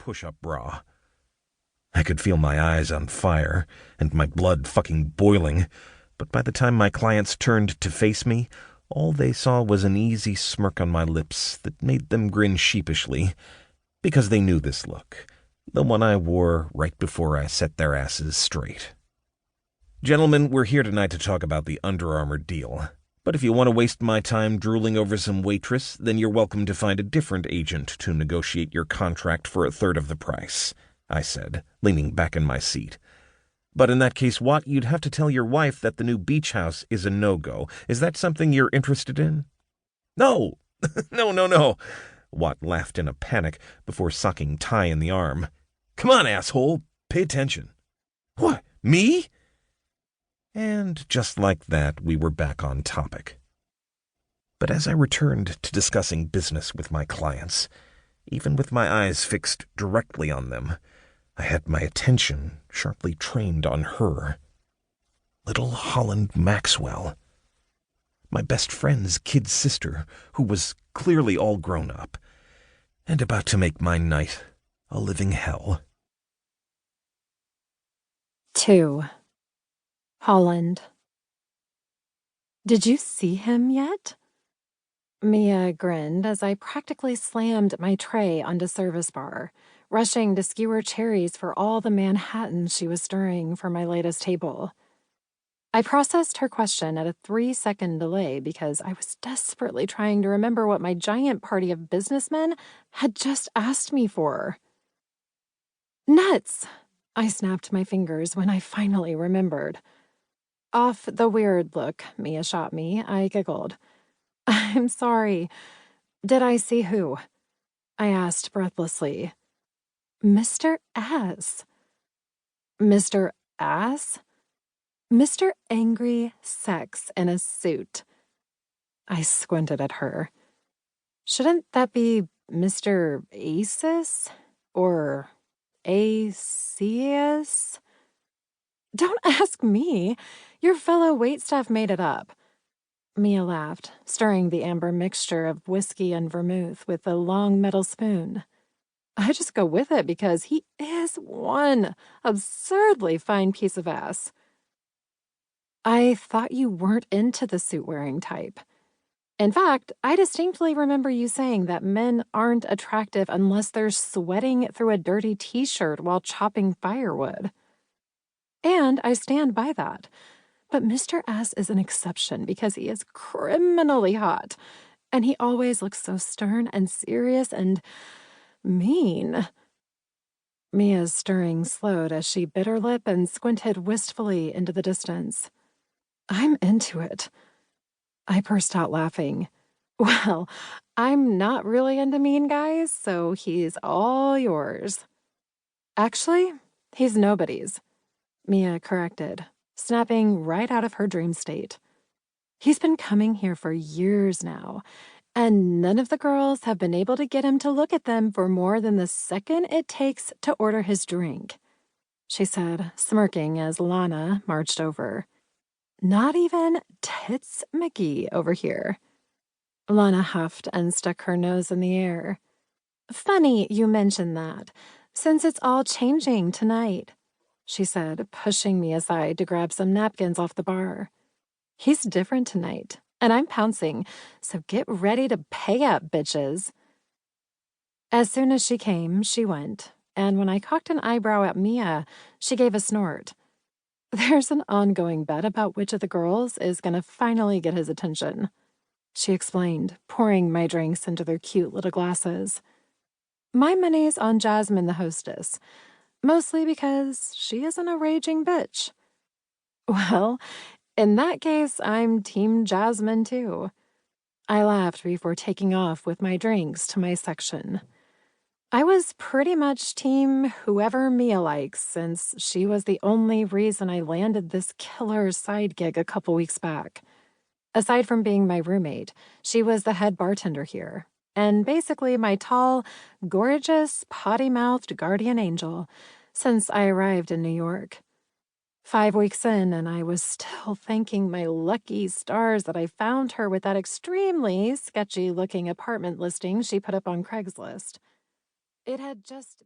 push-up bra. I could feel my eyes on fire and my blood fucking boiling, but by the time my clients turned to face me, all they saw was an easy smirk on my lips that made them grin sheepishly, because they knew this look, the one I wore right before I set their asses straight. Gentlemen, we're here tonight to talk about the Under Armour deal. But if you want to waste my time drooling over some waitress, then you're welcome to find a different agent to negotiate your contract for a third of the price, I said, leaning back in my seat. But in that case, Watt, you'd have to tell your wife that the new beach house is a no-go. Is that something you're interested in? No! No. Watt laughed in a panic before socking Ty in the arm. Come on, asshole. Pay attention. What? Me? And just like that, we were back on topic. But as I returned to discussing business with my clients, even with my eyes fixed directly on them, I had my attention sharply trained on her. Little Holland Maxwell. My best friend's kid sister, who was clearly all grown up, and about to make my night a living hell. 2. Holland. Did you see him yet? Mia grinned as I practically slammed my tray onto service bar, rushing to skewer cherries for all the Manhattans she was stirring for my latest table. I processed her question at a 3-second delay because I was desperately trying to remember what my giant party of businessmen had just asked me for. Nuts! I snapped my fingers when I finally remembered. Off the weird look Mia shot me, I giggled. I'm sorry. Did I see who? I asked breathlessly. Mr. S. Mr. Ass? Mr. Angry Sex in a suit. I squinted at her. Shouldn't that be Mr. Aces? Or Aces? Don't ask me. Your fellow waitstaff made it up. Mia laughed, stirring the amber mixture of whiskey and vermouth with a long metal spoon. I just go with it because he is one absurdly fine piece of ass. I thought you weren't into the suit-wearing type. In fact, I distinctly remember you saying that men aren't attractive unless they're sweating through a dirty t-shirt while chopping firewood. And I stand by that. But Mr. S is an exception because he is criminally hot, and he always looks so stern and serious and mean. Mia's stirring slowed as she bit her lip and squinted wistfully into the distance. I'm into it. I burst out laughing. Well, I'm not really into mean guys, so he's all yours. Actually, he's nobody's, Mia corrected, snapping right out of her dream state. He's been coming here for years now, and none of the girls have been able to get him to look at them for more than the second it takes to order his drink, she said, smirking as Lana marched over. Not even Tits McGee over here. Lana huffed and stuck her nose in the air. Funny you mention that, since it's all changing tonight, she said, pushing me aside to grab some napkins off the bar. He's different tonight, and I'm pouncing, so get ready to pay up, bitches. As soon as she came, she went, and when I cocked an eyebrow at Mia, she gave a snort. There's an ongoing bet about which of the girls is going to finally get his attention, she explained, pouring my drinks into their cute little glasses. My money's on Jasmine the hostess, mostly because she isn't a raging bitch. Well, in that case, I'm Team Jasmine too. I laughed before taking off with my drinks to my section. I was pretty much team whoever Mia likes, since she was the only reason I landed this killer side gig a couple weeks back. Aside from being my roommate, she was the head bartender here, and basically my tall, gorgeous, potty-mouthed guardian angel since I arrived in New York. 5 weeks in, and I was still thanking my lucky stars that I found her with that extremely sketchy-looking apartment listing she put up on Craigslist. It had just